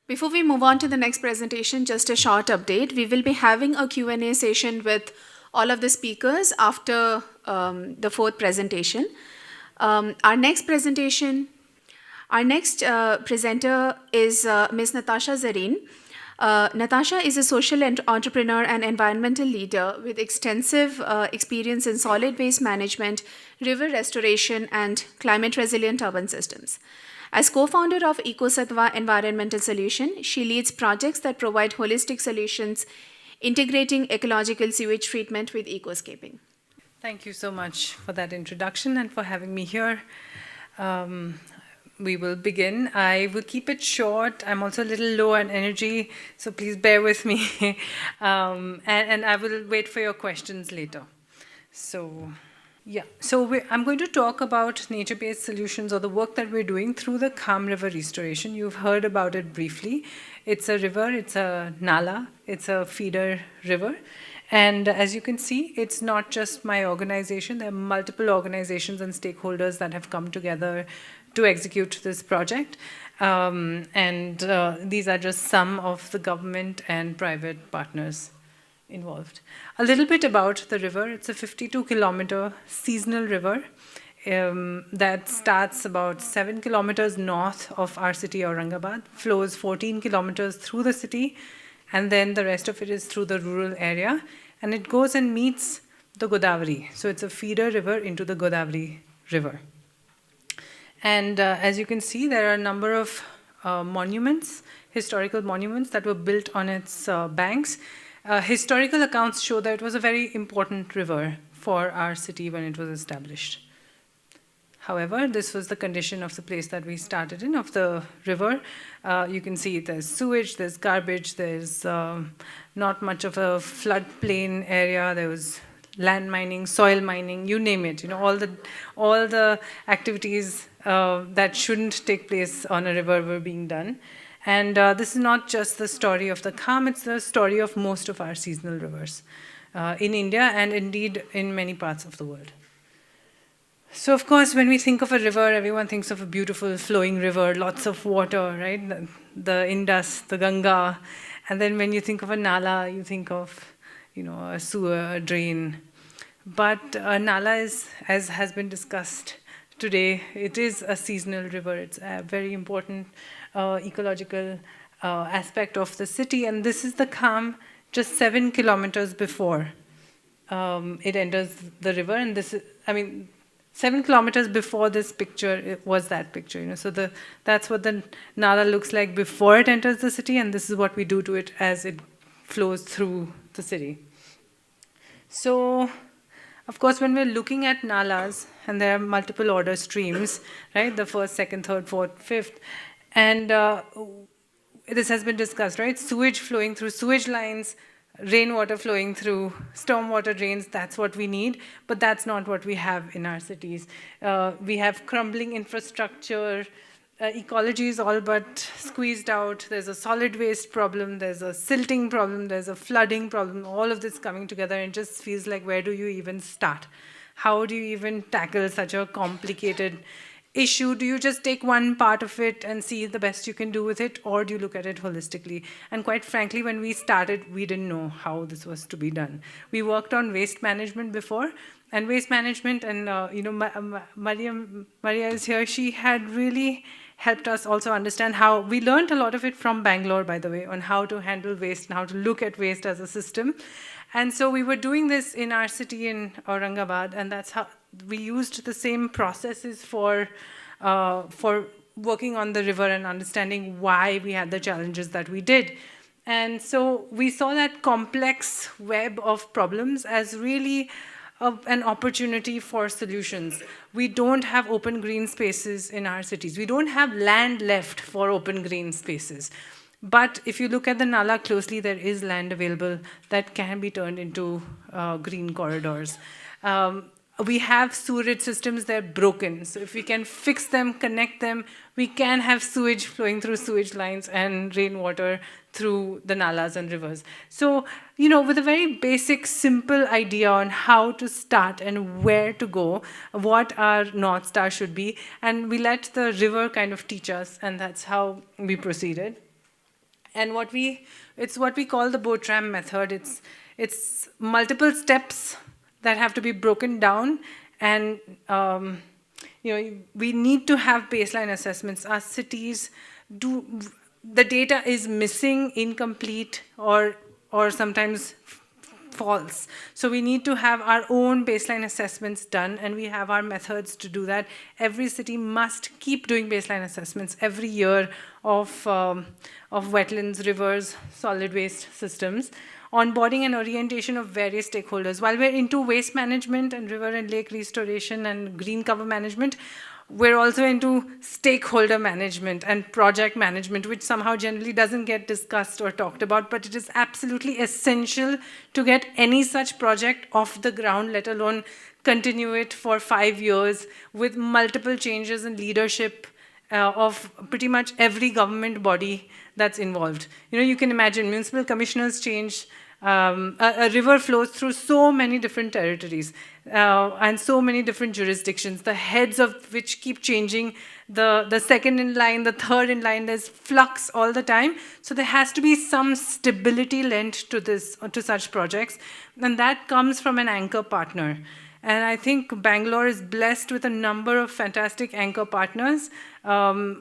Before we move on to the next presentation, just a short update. We will be having a Q&A session with all of the speakers after the fourth presentation. Our next presenter is Ms. Natasha Zarine. Natasha is a social entrepreneur and environmental leader with extensive experience in solid waste management, river restoration, and climate-resilient urban systems. As co-founder of EcoSattva Environmental Solution, she leads projects that provide holistic solutions, integrating ecological sewage treatment with ecoscaping. Thank you so much for that introduction and for having me here. We will begin. I will keep it short. I'm also a little low on energy, so please bear with me. And I will wait for your questions later. I'm going to talk about nature-based solutions or the work that we're doing through the Kham River restoration. You've heard about it briefly. It's a river, it's a Nalla, it's a feeder river. And as you can see, it's not just my organization. There are multiple organizations and stakeholders that have come together to execute this project. These are just some of the government and private partners involved. A little bit about the river. It's a 52-kilometer seasonal river that starts about 7 kilometers north of our city, Aurangabad, flows 14 kilometers through the city, and then the rest of it is through the rural area, and it goes and meets the Godavari. So it's a feeder river into the Godavari River. And as you can see, there are a number of monuments, historical monuments that were built on its banks. Historical accounts show that it was a very important river for our city when it was established. However, this was the condition of the place that we started in, of the river. You can see there's sewage, there's garbage, there's not much of a floodplain area. There was land mining, soil mining, you name it. You know, all the activities that shouldn't take place on a river were being done. And this is not just the story of the Kham, it's the story of most of our seasonal rivers in India and indeed in many parts of the world. So of course, when we think of a river, everyone thinks of a beautiful flowing river, lots of water, right? The Indus, the Ganga. And then when you think of a Nalla, you think of, a sewer, a drain. But Nalla is, as has been discussed today, it is a seasonal river. It's a very important ecological aspect of the city. And this is the Kham just 7 kilometers before it enters the river. And this is, 7 kilometers before this picture, it was that picture. So that's what the Nalla looks like before it enters the city, and this is what we do to it as it flows through the city. So, of course, when we're looking at Nallahs, and there are multiple order streams, right? The first, second, third, fourth, fifth, and this has been discussed, right? Sewage flowing through sewage lines, rainwater flowing through stormwater drains, that's what we need, but that's not what we have in our cities. We have crumbling infrastructure, ecology is all but squeezed out, there's a solid waste problem, there's a silting problem, there's a flooding problem, all of this coming together, and it just feels like, where do you even start? How do you even tackle such a complicated issue? Do you just take one part of it and see the best you can do with it, or do you look at it holistically? And quite frankly, when we started, we didn't know how this was to be done. We worked on waste management before, and waste management, and Maria is here, she had really helped us also understand how, we learned a lot of it from Bangalore, by the way, on how to handle waste and how to look at waste as a system. And so we were doing this in our city in Aurangabad, and that's how we used the same processes for working on the river and understanding why we had the challenges that we did. And so we saw that complex web of problems as really an opportunity for solutions. We don't have open green spaces in our cities. We don't have land left for open green spaces. But if you look at the Nalla closely, there is land available that can be turned into green corridors. We have sewerage systems, they're broken. So if we can fix them, connect them, we can have sewage flowing through sewage lines and rainwater through the Nallas and rivers. So, with a very basic, simple idea on how to start and where to go, what our North Star should be, and we let the river kind of teach us, and that's how we proceeded. And it's what we call the boat ramp method. It's multiple steps that have to be broken down, and we need to have baseline assessments. Our cities the data is missing, incomplete, or sometimes false. So we need to have our own baseline assessments done, and we have our methods to do that. Every city must keep doing baseline assessments every year of wetlands, rivers, solid waste systems, onboarding and orientation of various stakeholders. While we're into waste management and river and lake restoration and green cover management, we're also into stakeholder management and project management, which somehow generally doesn't get discussed or talked about, but it is absolutely essential to get any such project off the ground, let alone continue it for 5 years with multiple changes in leadership of pretty much every government body that's involved. You can imagine municipal commissioners change. A river flows through so many different territories and so many different jurisdictions, the heads of which keep changing, the second in line, the third in line, there's flux all the time. So there has to be some stability lent to such projects, and that comes from an anchor partner. And I think Bangalore is blessed with a number of fantastic anchor partners,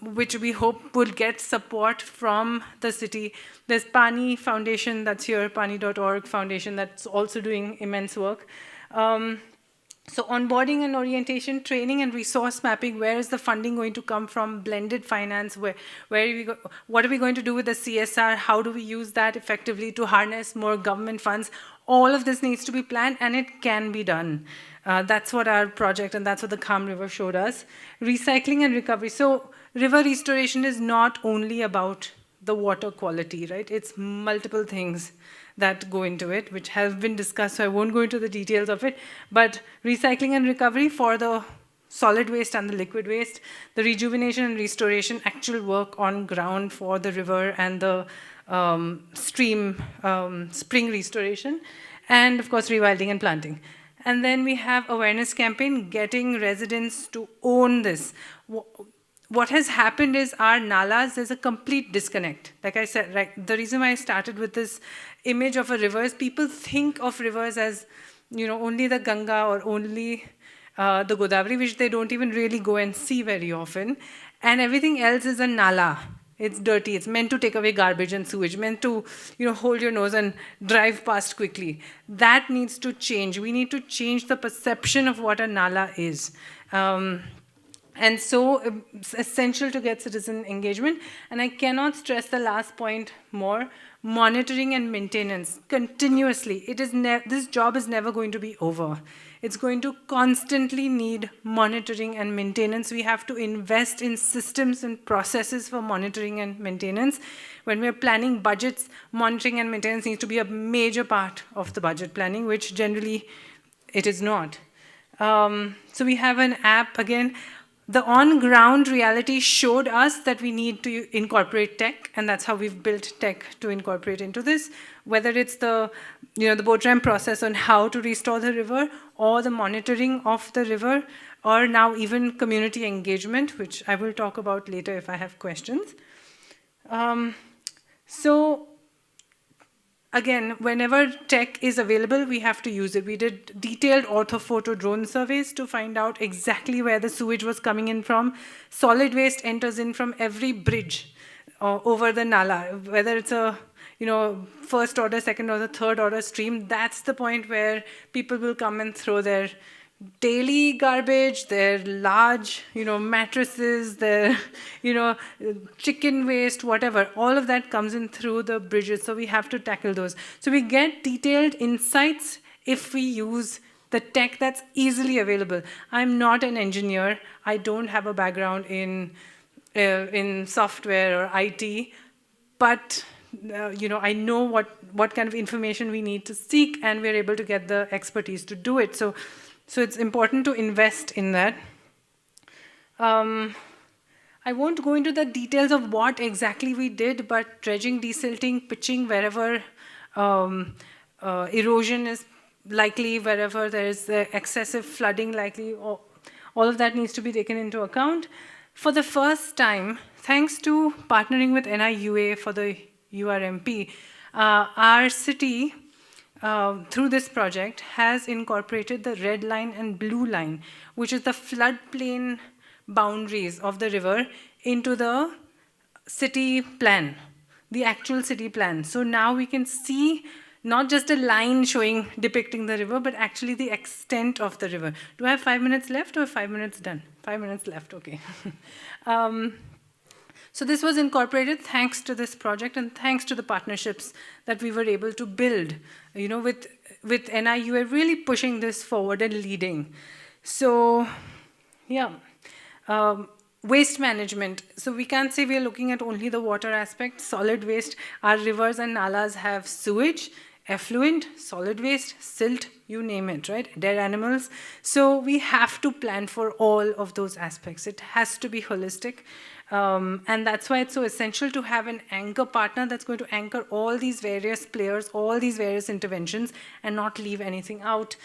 which we hope will get support from the city. There's Pani Foundation that's here, pani.org Foundation, that's also doing immense work. So onboarding and orientation, training and resource mapping, where is the funding going to come from, blended finance, what are we going to do with the CSR, how do we use that effectively to harness more government funds? All of this needs to be planned, and it can be done. That's what our project, and that's what the Kham River showed us. Recycling and recovery. So river restoration is not only about the water quality, right? It's multiple things that go into it, which have been discussed, so I won't go into the details of it. But recycling and recovery for the solid waste and the liquid waste, the rejuvenation and restoration, actual work on ground for the river and the spring restoration, and of course rewilding and planting. And then we have awareness campaign, getting residents to own this. What has happened is our Nallahs, there's a complete disconnect. Like I said, right, the reason why I started with this image of a river is people think of rivers as, only the Ganga or only the Godavari, which they don't even really go and see very often. And everything else is a Nalla. It's dirty. It's meant to take away garbage and sewage, meant to, hold your nose and drive past quickly. That needs to change. We need to change the perception of what a Nalla is. And so it's essential to get citizen engagement. And I cannot stress the last point more, monitoring and maintenance continuously. This job is never going to be over. It's going to constantly need monitoring and maintenance. We have to invest in systems and processes for monitoring and maintenance. When we're planning budgets, monitoring and maintenance needs to be a major part of the budget planning, which generally it is not. So we have an app again. The on-ground reality showed us that we need to incorporate tech, and that's how we've built tech to incorporate into this, whether it's the boat ramp process on how to restore the river, or the monitoring of the river, or now even community engagement, which I will talk about later if I have questions. So again, whenever tech is available, we have to use it. We did detailed orthophoto drone surveys to find out exactly where the sewage was coming in from. Solid waste enters in from every bridge over the Nalla, whether it's a first order, second order, third order stream. That's the point where people will come and throw their daily garbage, their large, mattresses, their, chicken waste, whatever. All of that comes in through the bridges, so we have to tackle those. So we get detailed insights if we use the tech that's easily available. I'm not an engineer. I don't have a background in software or IT, but I know what kind of information we need to seek, and we're able to get the expertise to do it. So it's important to invest in that. I won't go into the details of what exactly we did, but dredging, desilting, pitching wherever erosion is likely, wherever there is excessive flooding likely, all of that needs to be taken into account. For the first time, thanks to partnering with NIUA for the URMP, our city, through this project, has incorporated the red line and blue line, which is the floodplain boundaries of the river, into the city plan, the actual city plan. So now we can see not just a line depicting the river, but actually the extent of the river. Do I have 5 minutes left or 5 minutes done? 5 minutes left, okay. So this was incorporated thanks to this project and thanks to the partnerships that we were able to build. You know, with NIU, we're really pushing this forward and leading. So, yeah. Waste management. So we can't say we're looking at only the water aspect, solid waste. Our rivers and Nallahs have sewage, effluent, solid waste, silt, you name it, right? Dead animals. So we have to plan for all of those aspects. It has to be holistic. And that's why it's so essential to have an anchor partner that's going to anchor all these various players, all these various interventions, and not leave anything out.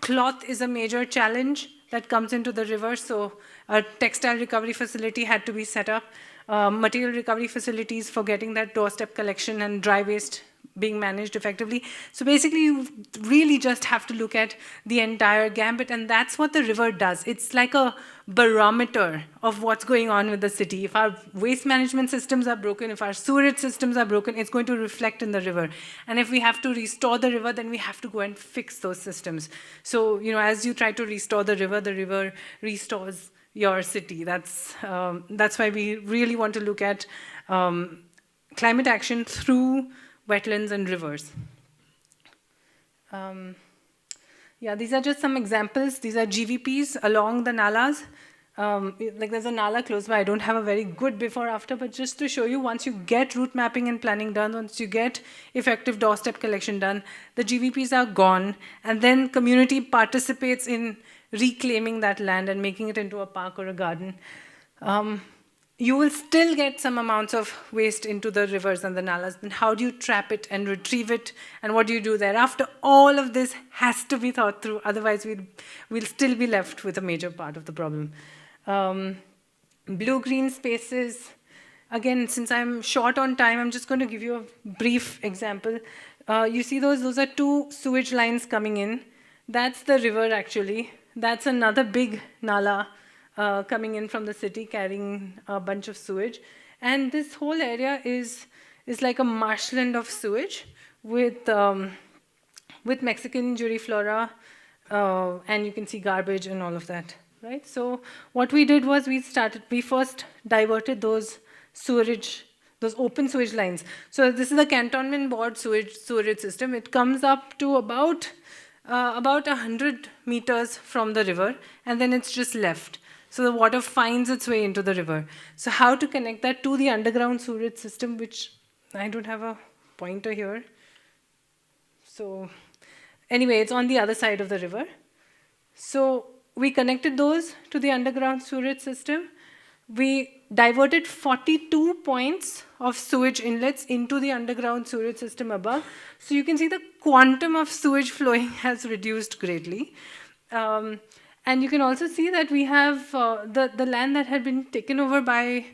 Cloth is a major challenge that comes into the river, so a textile recovery facility had to be set up, material recovery facilities for getting that doorstep collection and dry waste being managed effectively. So basically, you really just have to look at the entire gambit, and that's what the river does. It's like a barometer of what's going on with the city. If our waste management systems are broken, if our sewerage systems are broken, it's going to reflect in the river. And if we have to restore the river, then we have to go and fix those systems. So, you know, as you try to restore the river restores your city. That's why we really want to look at climate action through wetlands and rivers. Yeah, these are just some examples. These are GVPs along the Nallahs. Like there's a Nallah close by. I don't have a very good before after, but just to show you, once you get route mapping and planning done, once you get effective doorstep collection done, the GVPs are gone, and then community participates in reclaiming that land and making it into a park or a garden. You will still get some amounts of waste into the rivers and the Nallahs. Then how do you trap it and retrieve it? And what do you do thereafter? All of this has to be thought through. Otherwise, we'll still be left with a major part of the problem. Blue-green spaces. Again, since I'm short on time, I'm just going to give you a brief example. You see those are two sewage lines coming in. That's the river, actually. That's another big Nallah coming in from the city, carrying a bunch of sewage. And this whole area is like a marshland of sewage with Mexican juriflora, and you can see garbage and all of that, right? So what we did was we first diverted those open sewage lines. So this is a cantonment board sewerage system. It comes up to about 100 meters from the river, and then it's just left. So the water finds its way into the river. So how to connect that to the underground sewerage system, which I don't have a pointer here. So anyway, it's on the other side of the river. So we connected those to the underground sewerage system. We diverted 42 points of sewage inlets into the underground sewerage system above. So you can see the quantum of sewage flowing has reduced greatly. And you can also see that we have the land that had been taken over by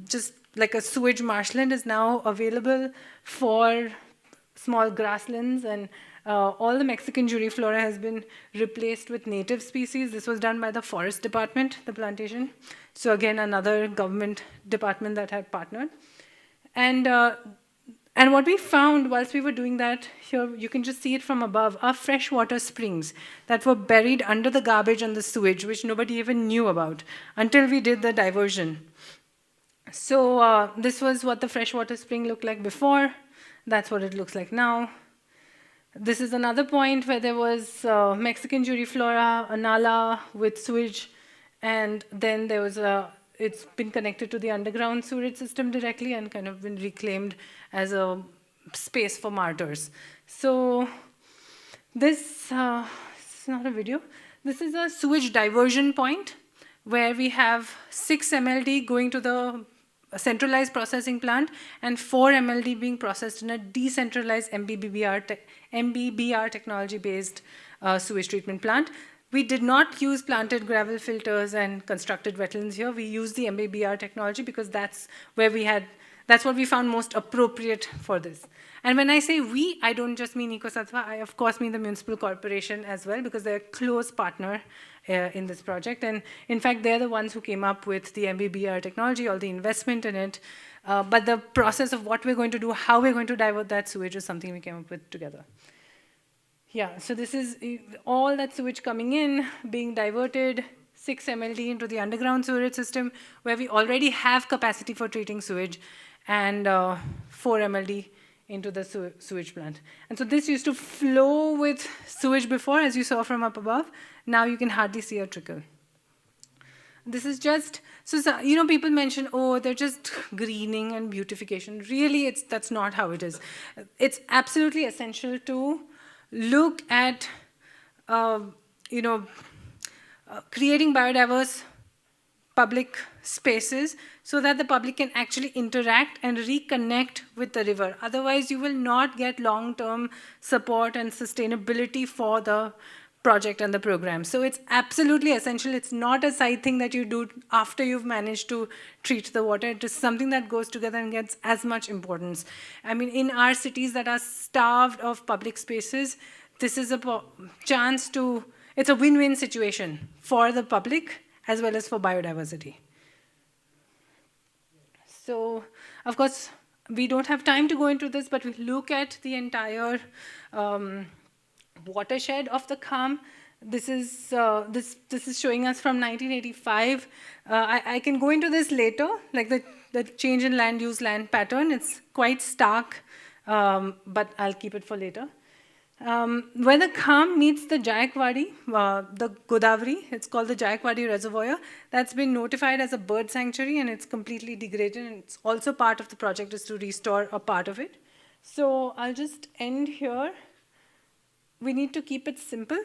just like a sewage marshland is now available for small grasslands, and all the Mexican juriflora has been replaced with native species. This was done by the forest department, the plantation. So again, another government department that had partnered. And what we found whilst we were doing that, here you can just see it from above, are freshwater springs that were buried under the garbage and the sewage, which nobody even knew about until we did the diversion. So this was what the freshwater spring looked like before. That's what it looks like now. This is another point where there was Mexican juriflora, a Nallah with sewage, and then there was it's been connected to the underground sewerage system directly and kind of been reclaimed as a space for martyrs. So this is not a video. This is a sewage diversion point where we have 6 MLD going to the centralized processing plant and 4 MLD being processed in a decentralized MBBR technology-based sewage treatment plant. We did not use planted gravel filters and constructed wetlands here. We used the MBBR technology because that's where we had that's what we found most appropriate for this. And when I say we, I don't just mean EcoSattva, I of course mean the municipal corporation as well, because they're a close partner in this project. And in fact, they're the ones who came up with the MBBR technology, all the investment in it. But the process of what we're going to do, how we're going to divert that sewage is something we came up with together. Yeah, so this is all that sewage coming in, being diverted, 6 MLD into the underground sewerage system, where we already have capacity for treating sewage, and 4 MLD into the sewage plant. And so this used to flow with sewage before, as you saw from up above. Now you can hardly see a trickle. This is just, so you know, people mention, oh, they're just greening and beautification. Really, that's not how it is. It's absolutely essential to look at, creating biodiverse public spaces so that the public can actually interact and reconnect with the river. Otherwise, you will not get long-term support and sustainability for the project and the program. So it's absolutely essential. It's not a side thing that you do after you've managed to treat the water. It is something that goes together and gets as much importance. I mean, in our cities that are starved of public spaces, this is a chance to, it's a win-win situation for the public as well as for biodiversity. So, of course, we don't have time to go into this, but we look at the entire watershed of the Kham. This is showing us from 1985. I can go into this later, like the change in land use, land pattern. It's quite stark, but I'll keep it for later. Where the Kham meets the Jayakwadi, the Godavari, it's called the Jayakwadi Reservoir, that's been notified as a bird sanctuary, and it's completely degraded, and it's also part of the project is to restore a part of it. So I'll just end here. We need to keep it simple,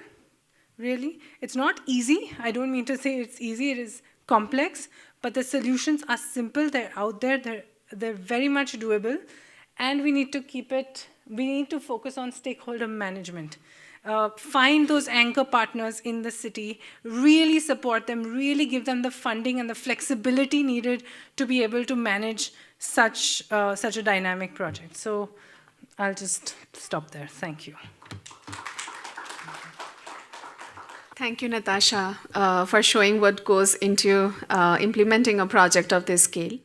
really. It's not easy. I don't mean to say it's easy. It is complex, but the solutions are simple. They're out there. They're very much doable, and we need to keep it. We need to focus on stakeholder management. Find those anchor partners in the city, really support them, really give them the funding and the flexibility needed to be able to manage such a dynamic project. So I'll just stop there. Thank you. Thank you, Natasha, for showing what goes into implementing a project of this scale.